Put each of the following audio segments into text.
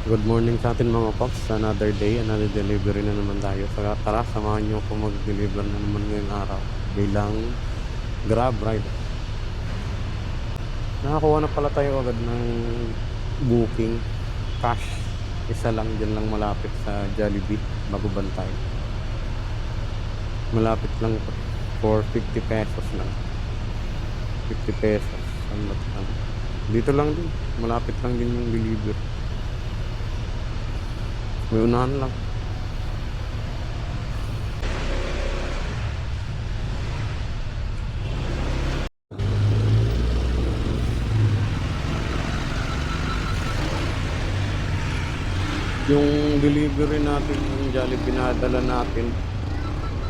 Good morning sa atin mga pops. Another day, another delivery na naman tayo. Tara, samahan nyo ako mag-deliver na naman ngayong araw bilang Grab rider. Nakakuha na pala tayo agad ng booking cash. Isa lang, dyan lang malapit sa Jollibee, bago Bantay. Malapit lang for 50 pesos lang. 50 pesos. Dito lang din, malapit lang din yung deliver. May unahan lang. Yung delivery natin, yung Jollibee pinadala natin,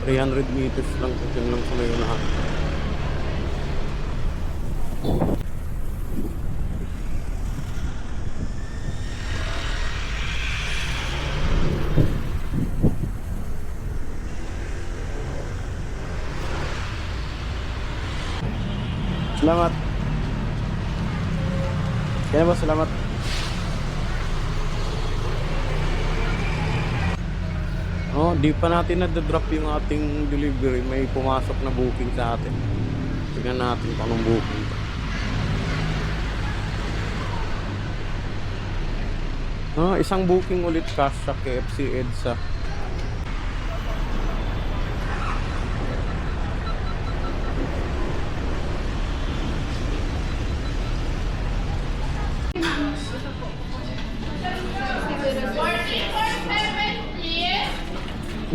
300 meters lang, yun lang sa may unahan. Salamat. Kaya ba, salamat. Oh, di pa natin na-drop yung ating delivery. May pumasok na booking sa atin. Tingnan natin kung anong booking. Isang booking ulit cash sa KFC EDSA.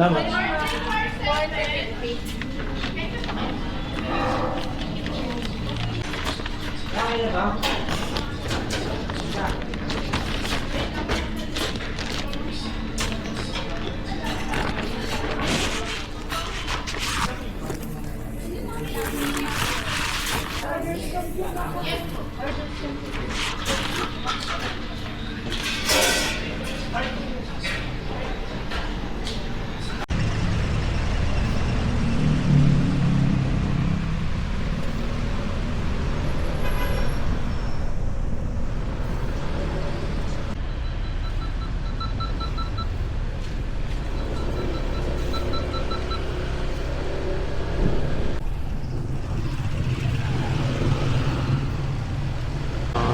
Salamat.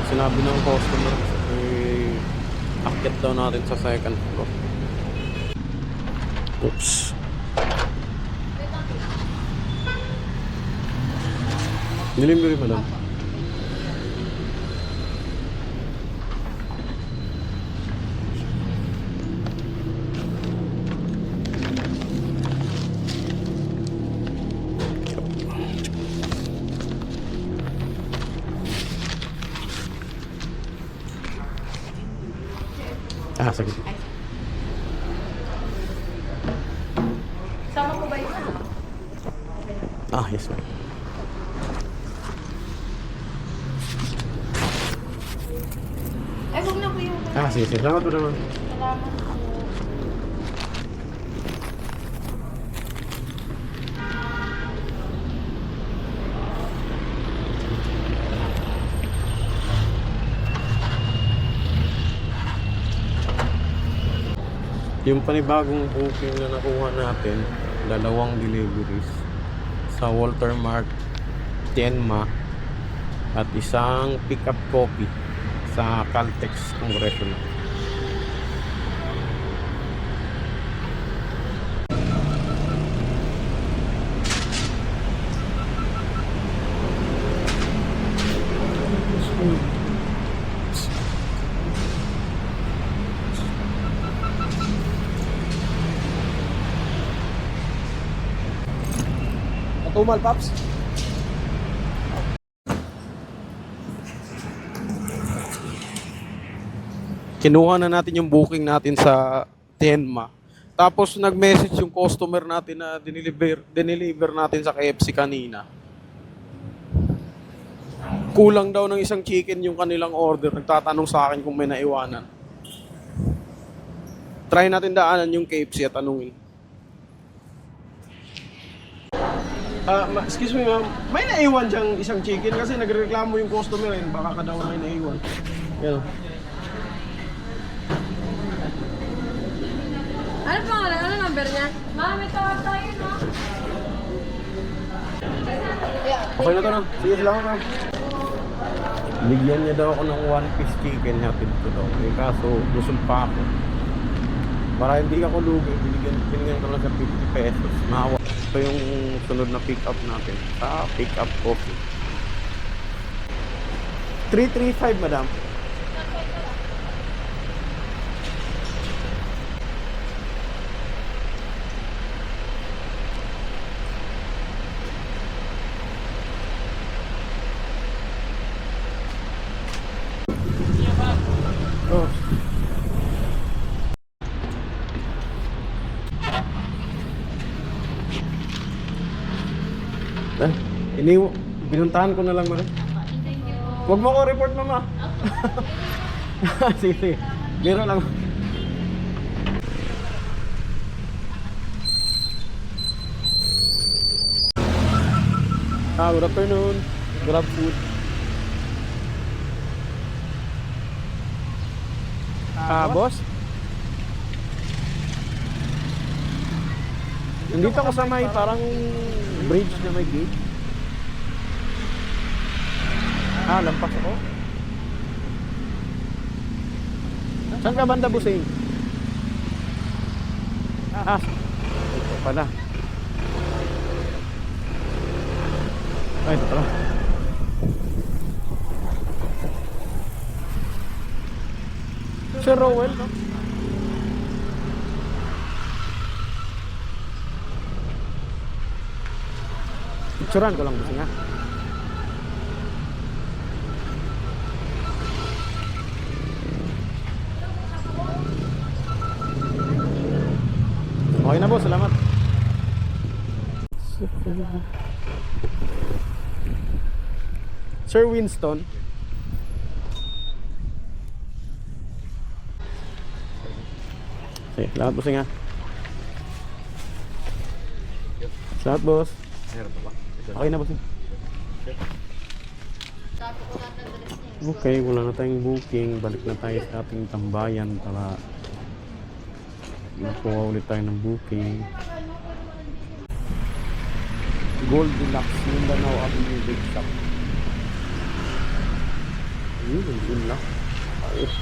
Sinabi ng customer, akyat daw natin sa second floor. Oops. Delivery pa lang. Sige. Sama ko ba yun? Yes ma'am. Ay, huwag na po yung... Sige. Salamat po naman. Salamat po. Yung panibagong booking na nakuha natin, 2 deliveries sa Walter Mart, Tienma, at isang pick-up copy sa Caltex Congressional. Tumal, Paps. Kinuha na natin yung booking natin sa Tienma. Tapos nag-message yung customer natin na dineliver natin sa KFC kanina. Kulang daw ng isang chicken yung kanilang order. Nagtatanong sa akin kung may naiwanan. Try natin daanan yung KFC at tanungin. Excuse me ma'am, may naiwan diyang isang chicken kasi nagreklamo yung customer baka ka daw may naiwan. Yan. Ano pangalan? Ano number niya? Mami, tawag tayo, no? Okay na to na. Sige, salamat na. Bigyan niya daw ako ng 1-piece chicken, hatid ko daw. Eh, kaso, busog pa ako. Para hindi ako lugi, binigyan ko lang sa 50 pesos. Maawa. Ito yung sunod na pick up natin. Sa pick up coffee. 335, madam. Oh. Binuntahan ko na lang mo rin. Huwag mo ko report, mama. Sige, sige. Biro lang. Good afternoon. Grab food. Boss? Nandito ako sa may parang bridge na may gate. Lampas ako. Saan ka banda, Busing? Ito pala. Ay, ito pala. Sir Rowell, no? Picturean ko lang, Busing, ha? Okay na, boss. Salamat. Sir Winston. Sige, salamat, boss, nga. Salamat, boss. Okay na, boss. Okay, wala na tayong booking. Balik na tayo sa ating tambayan para makuha ulit tayo ng booking. Gold Deluxe Mindanao Avenue Big Shop. Yun lang. Ayos.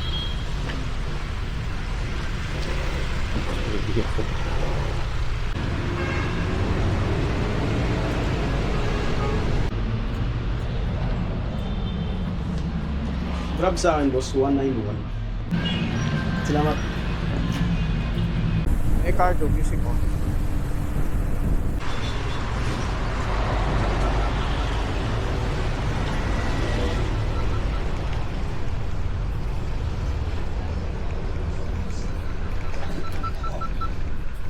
Grab sa akin, boss. 191. Salamat. Cardo, music on.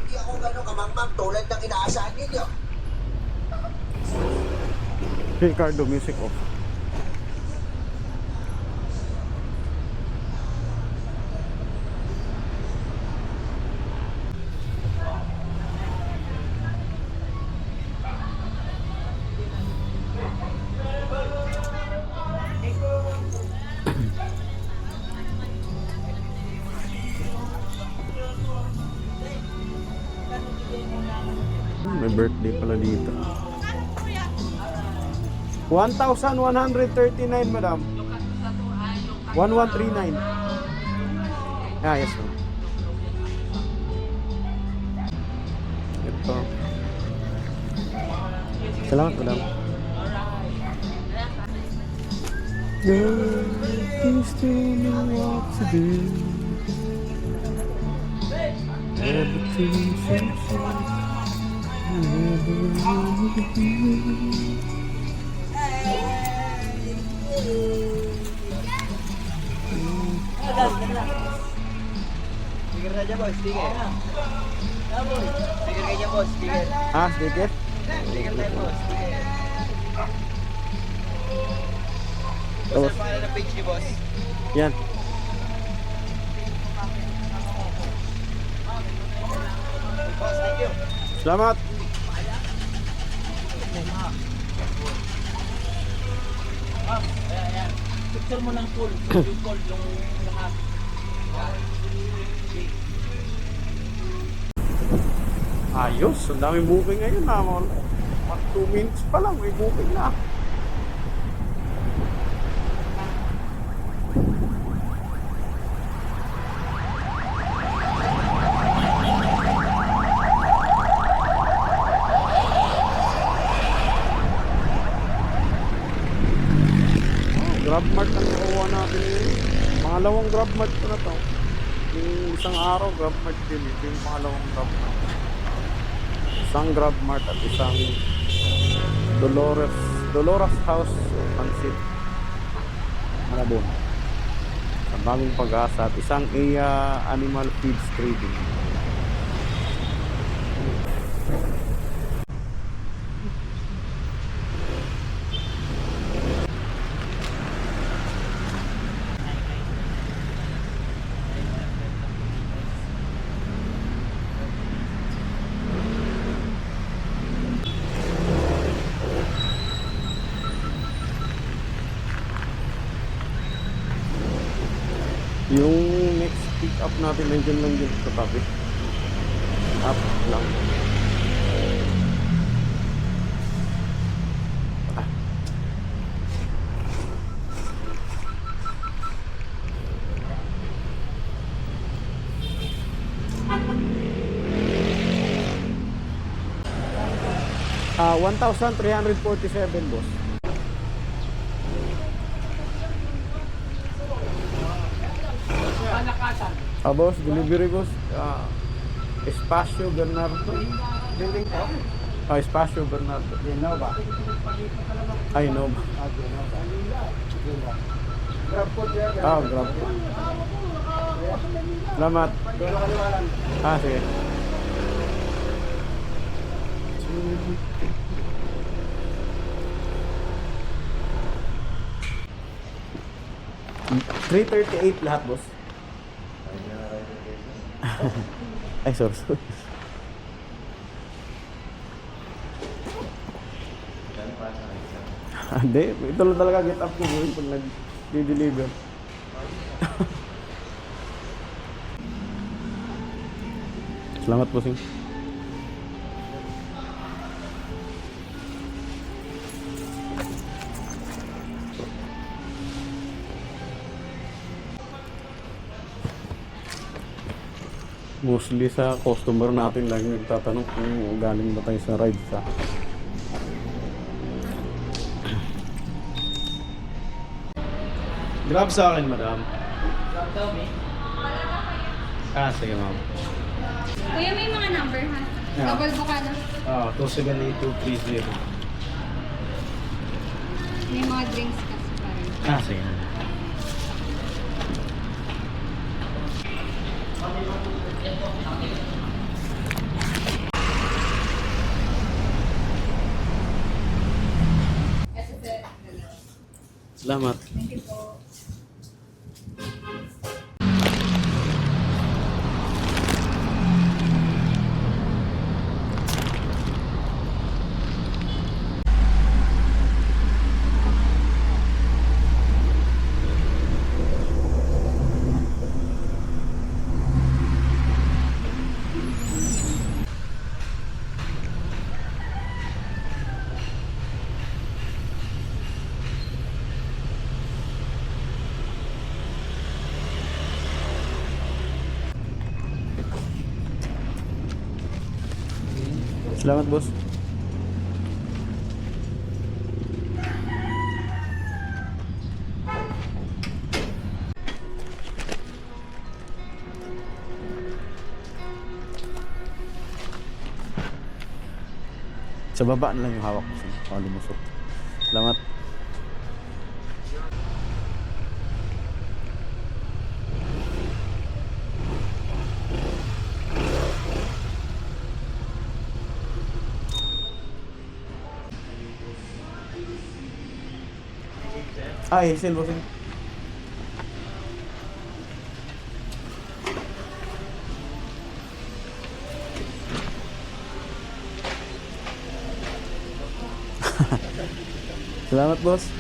Hindi ako gano'ng kamangmang tulad ng inaasahan ninyo. Ricardo, music off. May birthday pala dito. 1,139, madam. 1139. Yes, ma'am. Ito. Salamat, madam. Girl, you still know what to do. Everything seems right. Sticker saja bos, sticker. Sticker kayaknya bos, sticker. Sedikit? Sticker tayo bos, sticker. Bos, Tapos, ang pangalan ng page niyo bos? yan. Boss, thank you. Salamat. Picture mo ng pool, yung call, yung lahat. Ayos, ang daming booking ngayon na. 2 minutes pa lang, may booking na. Grab Mart ang nakuha natin ngayon. Pangalawang Grab Mart ko na to. Yung isang araw Grab Mart din. Ito yung pangalawang Grab Mart. Isang Grab Mart at isang Dolores House Pansit Malabon. Sa Bagong Pag-asa at isang Animal Feeds Trading. Yung next pick up natin nandiyan lang din sa tabi. Up lang. Ah. Ah, 1,347 boss. Boss, delivery boss. Espacio Bernardo. Building po. Espacio Bernardo. Innova. Ay, no. Grab po dyan. Grab. Salamat. Doon kaliwalan. Sige. $338 lahat, boss. Ay, sorry. Hindi, ito lang talaga get up ko boy pag nag-deliver. Salamat po, Sing. Mostly sa customer natin lang nagtatanong kung galing ba tayo sa ride sa Grab sa akin, madam. sige ma'am. Kuya, may mga number ha? Yeah. Double buka na. 278230. May mga drinks kasi parang. Sige. Salamat. Thank you po. Salamat, boss. Sa baba na lang yung hawak ko sa lumusot. Salamat. Hazel, bossing. Salamat, boss.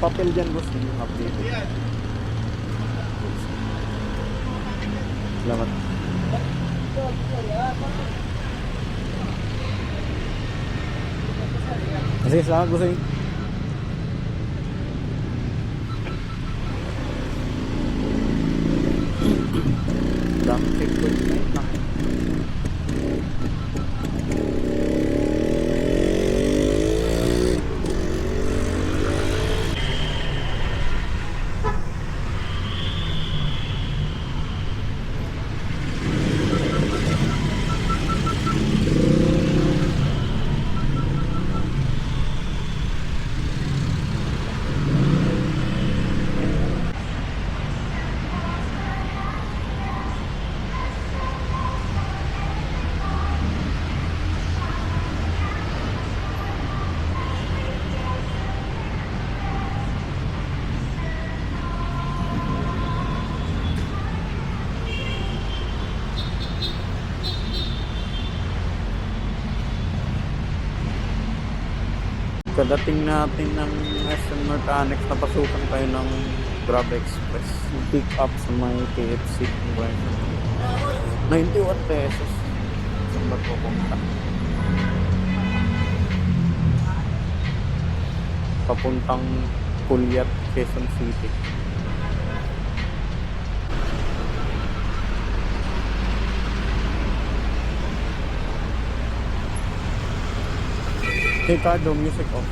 papel dyan, boss. Yung updated. Salamat. Kasi salamat, boss. Dami checkpoint na. Kadating natin ng SM Mechanics, napasukan tayo ng Grab Express. Pick up sa may KFC. 91 pesos. Saan ba pupunta? Papuntang Puliat, Quezon City. Ricardo, music off.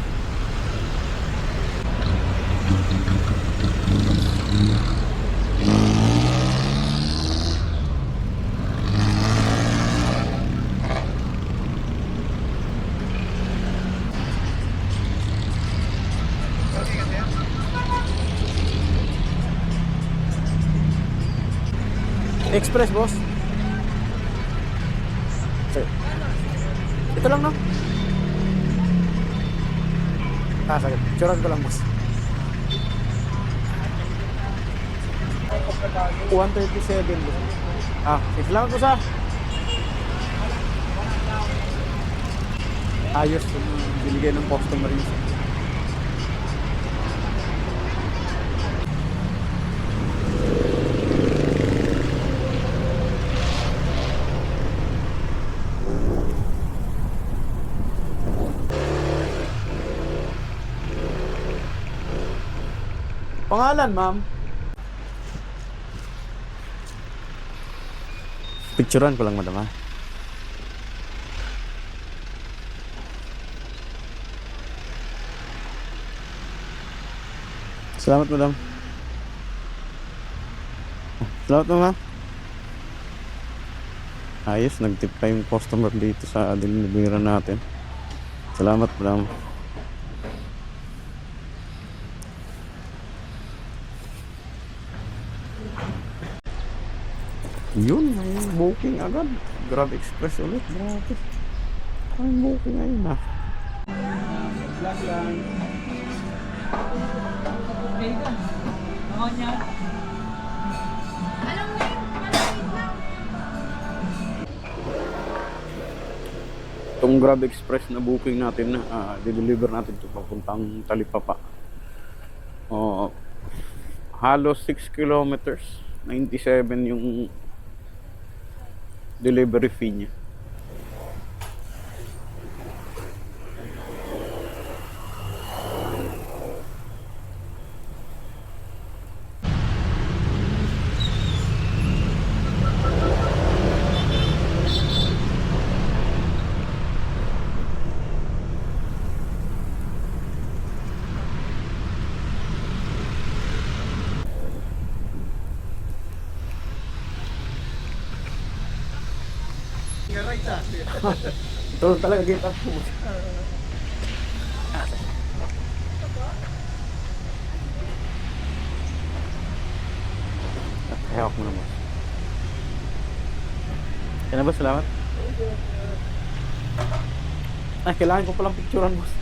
Express, boss. Ito lang, no? Sakit. Tsuran ko lang, boss. 137, boss. Salamat, boss, ayos yung binigay ng customer yun. Pangalan, ma'am? Picturean ko lang, madam, ha? Salamat, madam. Salamat, ma'am. Ayos, nag-tip pa yung customer dito sa delivery natin. Salamat, madam. Yun, may booking agad. Grab Express ulit. Grabe. May booking ngayon, ha? Vlog lang. Okay ka. Ako niya. Alam mo yun, malapit lang. Itong Grab Express na booking natin na deliver natin ito papuntang Talipapa. Halos 6 kilometers. 97 yung delivery fee niya. Ito talaga kita po. Hawak mo naman. Kaya na ba? Salamat. Kailangan ko palang picturean, boss.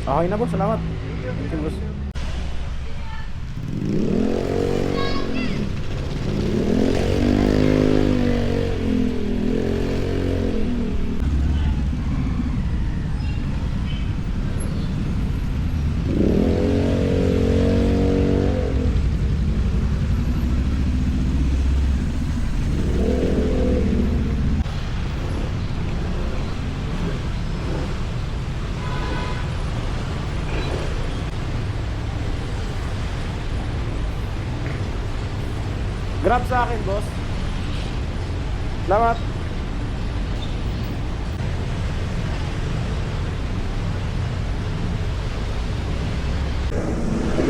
Okay na, boss. Salamat. Thank you, boss. Grab sa akin, boss. Salamat.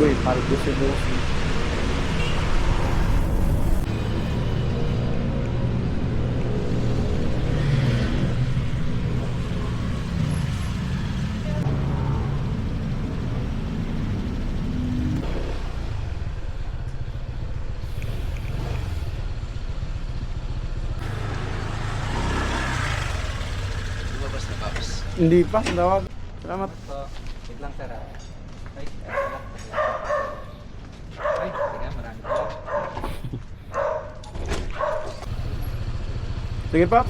Uy, paldo si boss. Lumabas na, Paps. Hindi pa, tawag. Salamat. So, wait lang sir. Ay, ay, teka, marami pa. Sige pa.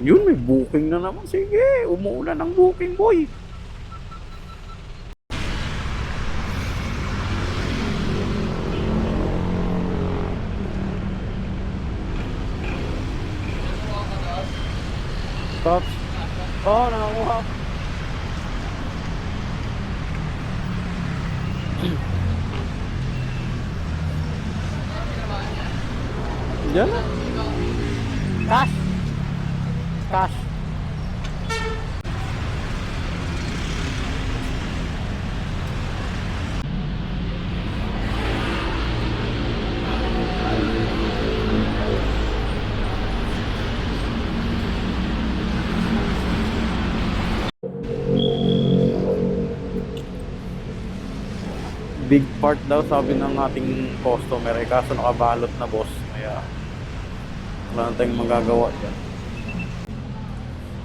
Yun, may booking na naman. Sige, umuulan ng booking, boy. Pops. Oo, nakakuha. Diyan na. Cash. Cash. Big part daw sabi ng ating customer eh, kaso nakabalot na boss, kaya wala na tayong magagawa dyan.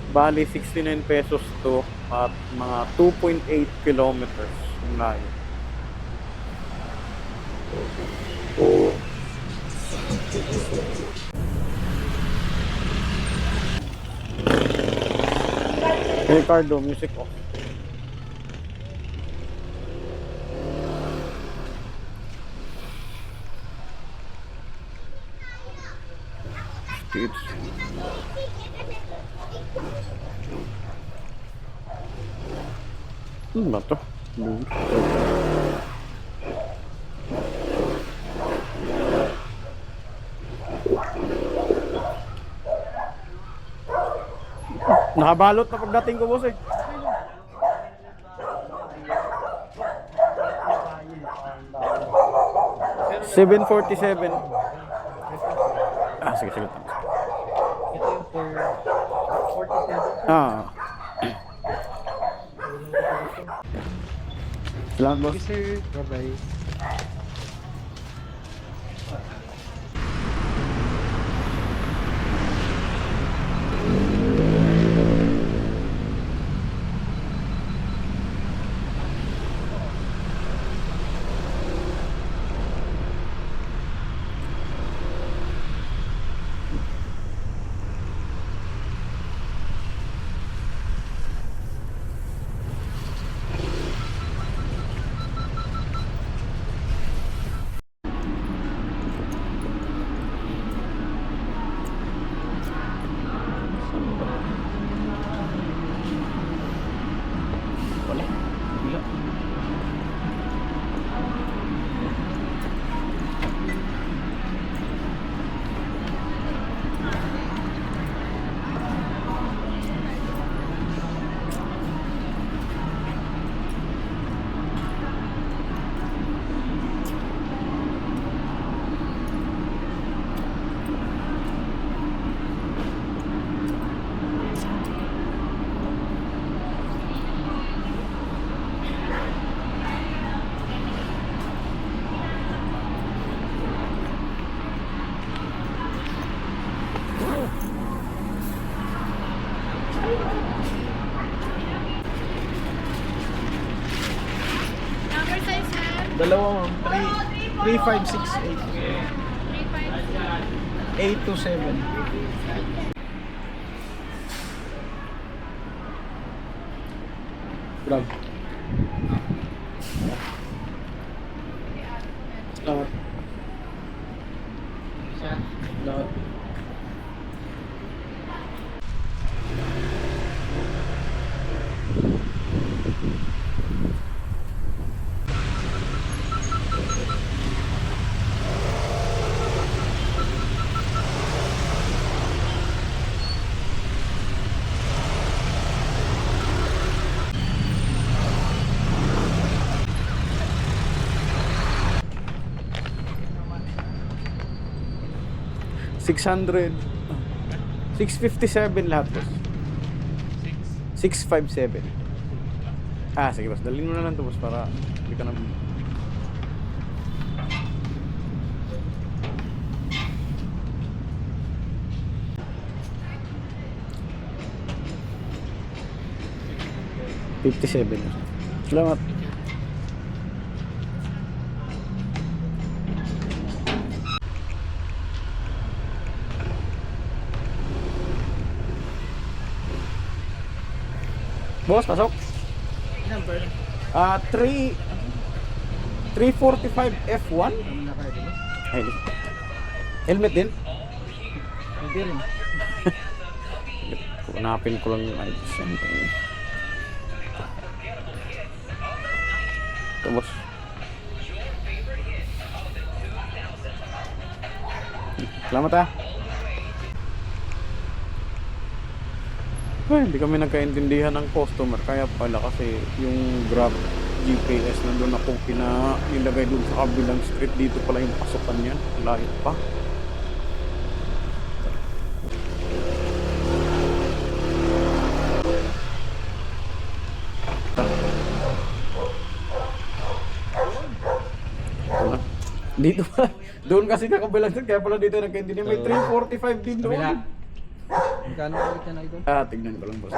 Bali 69 pesos to at mga 2.8 kilometers yung layo. Ricardo, music off. It's ba to? Nakabalot na pagdating ko, boss eh. $7.47. Ah, sige, sige. Ito yung for 47. Ah. Salamat, boss. Okay sir, bye-bye. Wala. Bila. Number size, sir? Dalawa ma'am, 3568. 827. Grab. Salamat. Salamat. 600. 657 lahat, boss. 657. Ah, sige, boss. Dalhin mo na lang to, boss, para hindi ka na... $57. Salamat. Boss, pasok. Number. 345 F1. Ano na kayo, diba? Ay, helmet din. Hindi rin. Hanapin ko lang yung ID. Ito, boss. Salamat, ah. Ay, hindi kami nagkaintindihan ng customer. Kaya pala kasi yung Grab GPS nandun ako nilagay dun sa kabilang street. Dito pala yung pasokan niya. Layo pa. Wala. Dito pa. Doon kasi kakabilang street. Kaya pala dito nagkaintindihan. May 345 din doon. Magkano ulit yan, idol? Ah, tignan ko lang, boss.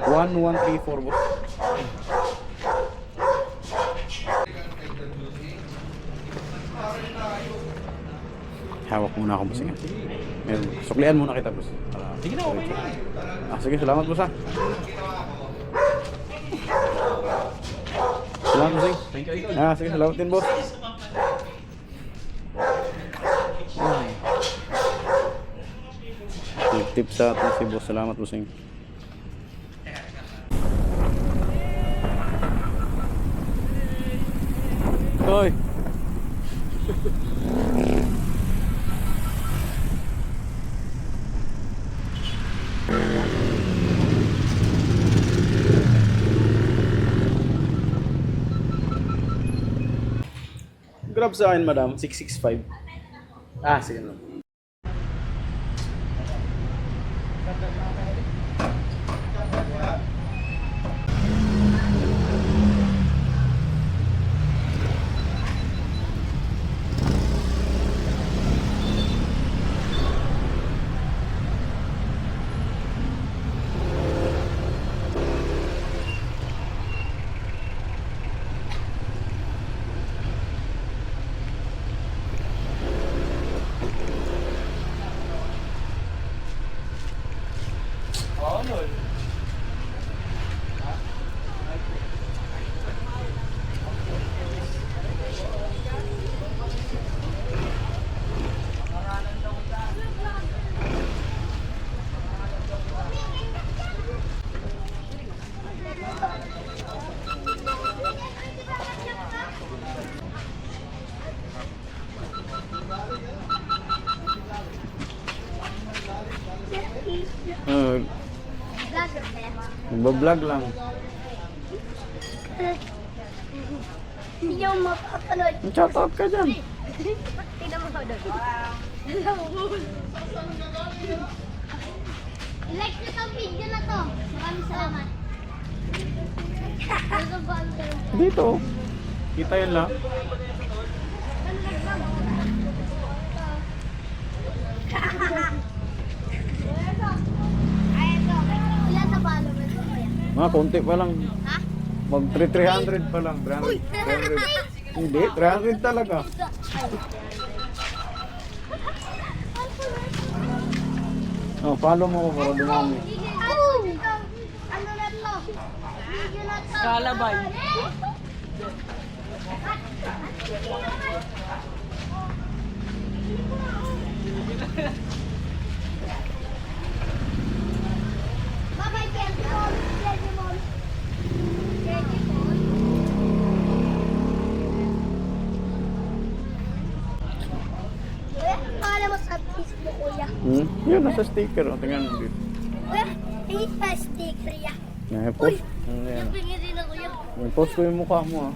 1134, boss. Hawak muna ako, boss. Sige. Meron. Suklian muna kita, boss. Sige na, okay. Ah, sige, salamat, boss, ah. Salamat, boss. Thank you, idol. Ah, sige, salamat din, boss. Tip sa atin si boss. Salamat, bossing. Hoy. Grab sa akin, madam. 665. Ah, sige na. Nagbablog lang. Hindi niyo mapapanood. Shoutout ka dyan. Tingnan mo doon. I-like nyo tong video na to. Maraming salamat. Dito. Kita yan lang. Ilan sa followers mo yan? Mga konti pa lang. Ha? Mag 300 pa lang. 300. Hindi, 300 talaga. Oh, follow mo ko para dumami. Ano na to? Video na to. Kalabay. Bye-bye, Kenton. Love you, Mom. Love you, Mom. Kuya, paano mo sa Facebook, kuya? Yun, nasa sticker. O, tingnan mo dito. Kuya, ay pa sticker ya. Post. Ayan. Nabingin din ako yan. Post ko yung mukha mo, ah.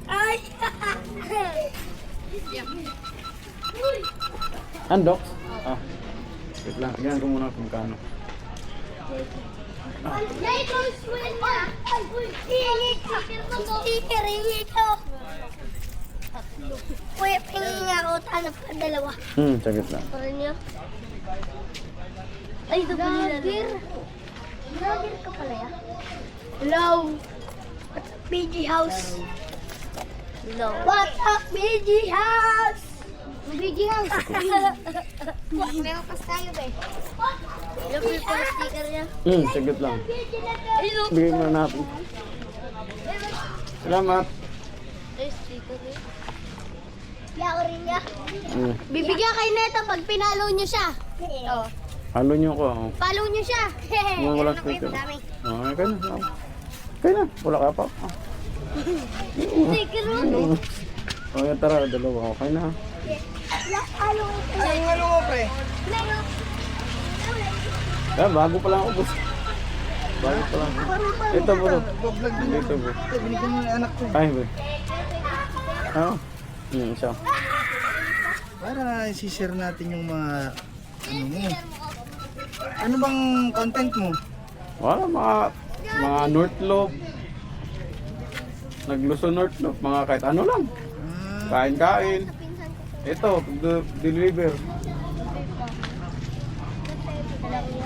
Ay! Uy! Andox? Ah. Wait lang. Tignan ko muna kung kano. Nay, kung swell niya. Ay, hingi ka. Sticker, hingi ka. Kuya, pingi nga ako. Tanap ka dalawa. Sagit lang. Para niyo. Ay, ito pa nila. Vlogger ka pala ya? Hello. What's up, BG House? Hello. What's up, BG House? BG House. Meron pas tayo ba eh? Hello, may pala sticker niya. Sagit lang. Hello. Bigay mo na natin. Salamat. Ay, sticker niya. Yaw rin niya. Mm. Bibigyan kayo nito pag pinalo niyo siya. Oo. Halo nyo ko. Oh. Follow niyo siya. Mga walang sticker. Okay na. Okay na. Wala ka pa. Sticker mo. Okay, tara. Dalawa. Okay na. Follow. Ay, ano mo, pre? Bago pa lang ako, boss. Bago pa lang. Ito, bro. Vlog din. Ito, bro. Ito, binigyan mo ng anak ko. Ay, bro. Oo. Isa. Para i-share natin yung mga ano mo. Ano bang content mo? Wala, mga North Loop. Nagluso North Loop. Mga kahit ano lang. Kain-kain. Ito, deliver.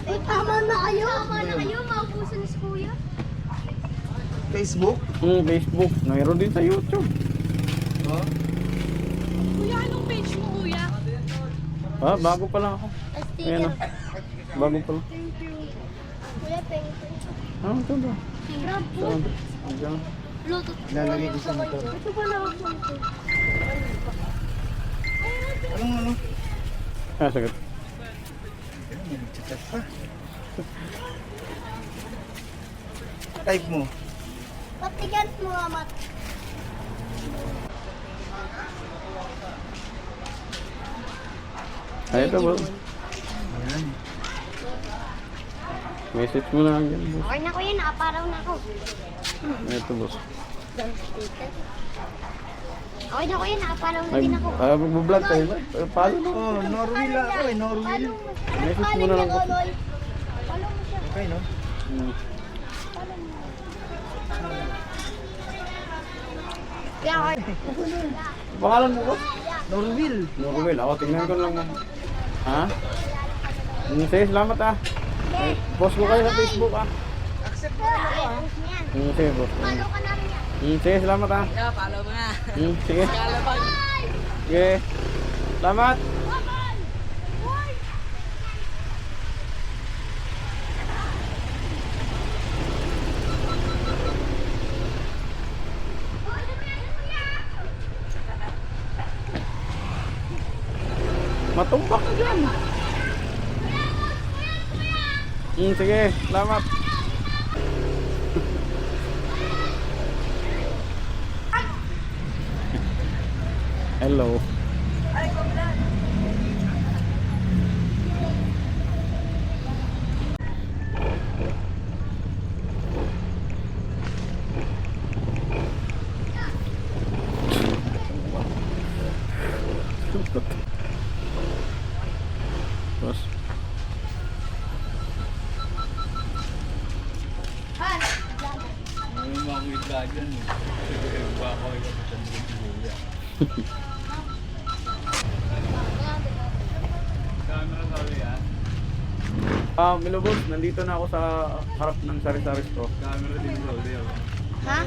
Ay, tama na kayo. Tama na kayo. Maubusan na si Kuya. Facebook? Facebook. Mayroon din sa YouTube. Oh. Kuya, anong page mo, kuya? Bago pa lang ako. Ayan, Sticker. bago pa lang. Kuya, peng. Ito ba? Grab po. Diyan. Bluetooth. Lalagay ko sa motor. Ito pa na ako. Anong ano? Sagot. Chat pa. Type mo. Patigan mo, amat. Ito ba? Ayan. Message mo na lang yan, boss. Okay na kuya, nakaparaw na ako. Ito, boss. Okay na kuya, nakaparaw na din ako. Mag-vlog tayo ba? Paano na? Oh, Norwil ako eh, Norwil. Message mo na lang, boss. Follow mo siya. Okay, no? Kaya ako. Pangalan mo, boss? Norwil. Norwell. Ako, tingnan ko lang. Ha? Sige, salamat ah. Post ko kayo sa Facebook ah. Accept mo na ako ah. Sige, boss. Follow ka namin yan. Sige, salamat ah. Yeah, follow mo na. Sige. Kalabag. Sige. Salamat. Matumpak ka dyan. Sige, salamat. Hello. Boss. Hello boss, nandito na ako sa harap ng sari-sari store. Ha?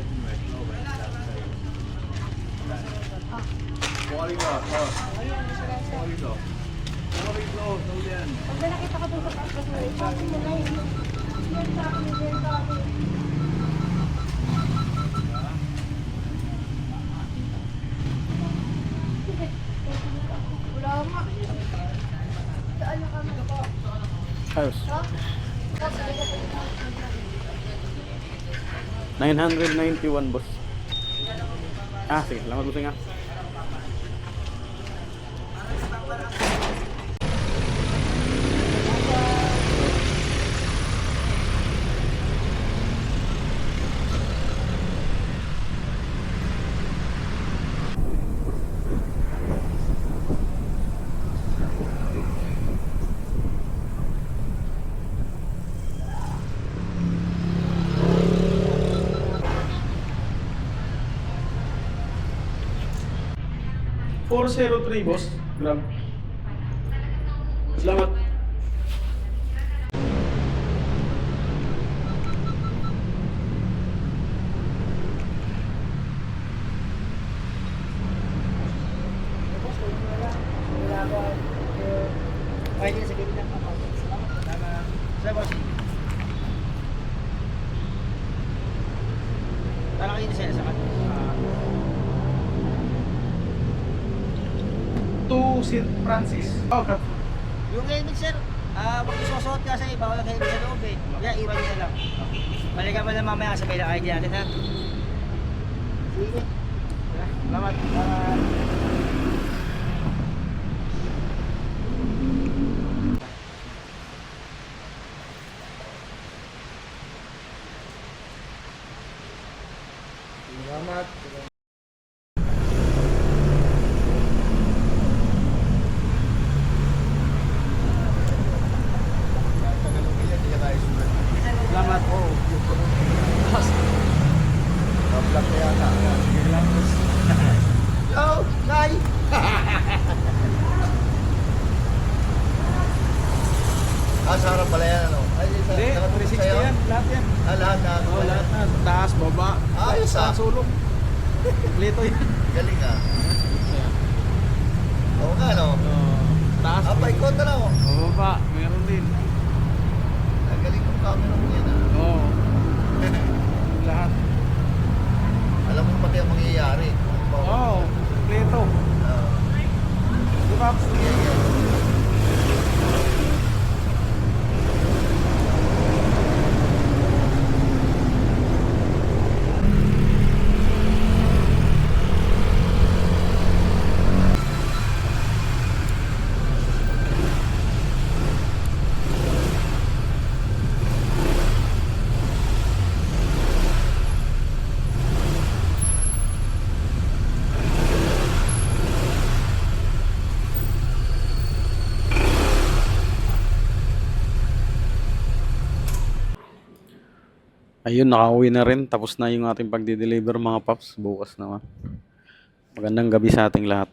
Pag nakita ka dun sa pagkas mo, ipapin mo na yun. Wala nga. Saan na kami? Ayos. 991 boss. Sige, salamat boss nga. 403 boss. Grab. Salamat. Ay, hindi sa gilid lang ako. Salamat. Sir, boss. Tara kayo sir, sa To St. Francis. Oh, crap. yung helmet sir, pag isusuot kasi, bawal ang helmet sa loob eh. Kaya iwan nyo na lang. Balikan mo na mamaya, sabay lang ID natin ha. Sige. Salamat. Salamat. Salamat po. Vlog na yata. Hello, Nay! Sa harap pala yan, ano? Ay, Hindi, 360 yan. Lahat yan. Lahat na. Oo, lahat na. Taas, baba. Ayos ah. Sulong. Lito yan. Galing ah. Oo nga, no? Taas. Paikot na lang, oh. Baba, meron din. Galing ng camera mo yan, ah. Oo. Lahat. Alam mo pati ang mangyayari. Oo. Lito. Di ba? Ayun, nakauwi na rin. Tapos na yung ating pagdi-deliver mga paps. Bukas naman. Magandang gabi sa ating lahat.